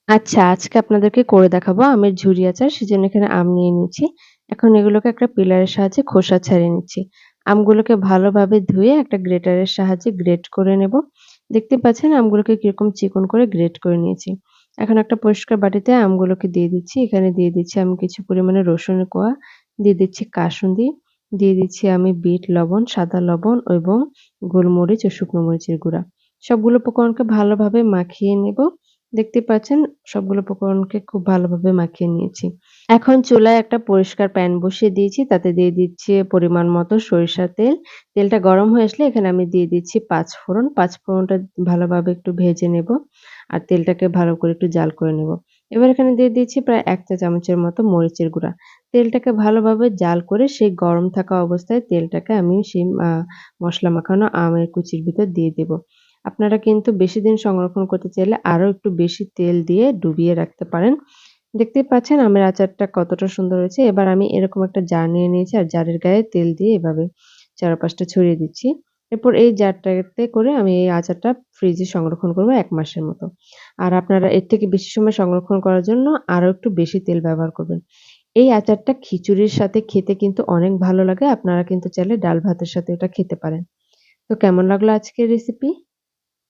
আচ্ছা, আজকে আপনাদেরকে করে দেখাবো আমের ঝুরি আচার। সেজন্য এখানে আম নিয়ে নিয়েছি। এখন এগুলোকে একটা পিলারের সাহায্যে খোসা ছাড়িয়ে নিচ্ছি। আমগুলোকে ভালোভাবে ধুয়ে একটা গ্রেটারের সাহায্যে গ্রেট করে নেব। দেখতে পাচ্ছেন আমগুলোকে কিরকম চিকন করে গ্রেট করে নিয়েছি। এখন একটা পরিষ্কার বাটিতে আমগুলোকে দিয়ে দিচ্ছি। এখানে দিয়ে দিচ্ছি আমি কিছু পরিমাণে রসুনের কোয়া, দিয়ে দিচ্ছি কাসুন্দি, দিয়ে দিচ্ছি আমি বিট লবণ, সাদা লবণ এবং গোলমরিচ ও শুকনো মরিচের গুঁড়া। সবগুলো উপকরণকে ভালোভাবে মাখিয়ে নেব। দেখতে পাচ্ছেন সবগুলো উপকরণকে খুব ভালোভাবে মাখিয়ে নিয়েছি। এখন চুলায় একটা পরিষ্কার প্যান বসিয়ে দিয়েছি। তাতে দিয়ে দিচ্ছি পরিমাণ মতো সরিষার তেল। তেলটা গরম হয়ে আসলে এখানে আমি দিয়ে দিচ্ছি পাঁচফোড়ন। পাঁচফোড়নটা ভালোভাবে একটু ভেজে নেব। আর তেলটাকে ভালো করে একটু জাল করে নেব। এবার এখানে দিয়ে দিচ্ছি প্রায় ১ চা চামচের মতো মরিচের গুঁড়া। তেলটাকে ভালোভাবে জাল করে সেই গরম থাকা অবস্থায় তেলটাকে আমি সেই মসলা মাখানো আমের কুচির ভিতর দিয়ে দেব। আপনারা কিন্তু বেশিদিন সংরক্ষণ করতে চাইলে আরো একটু বেশি তেল দিয়ে ডুবিয়ে রাখতে পারেন। দেখতেই পাচ্ছেন আমের আচারটা কতটা সুন্দর হয়েছে। এবার আমি এরকম একটা জার নিয়ে নিয়েছি আর জারের গায়ে তেল দিয়ে এভাবে চারপাশটা ছড়িয়ে দিচ্ছি। এরপর এই জারটাতে করে আমি এই আচারটা ফ্রিজে সংরক্ষণ করব ১ মাসের মতো। আর আপনারা এর থেকে বেশি সময় সংরক্ষণ করার জন্য আরো একটু বেশি তেল ব্যবহার করবেন। এই আচারটা খিচুড়ির সাথে খেতে কিন্তু অনেক ভালো লাগে। আপনারা কিন্তু চাইলে ডাল ভাতের সাথে এটা খেতে পারেন। তো কেমন লাগলো আজকের রেসিপি?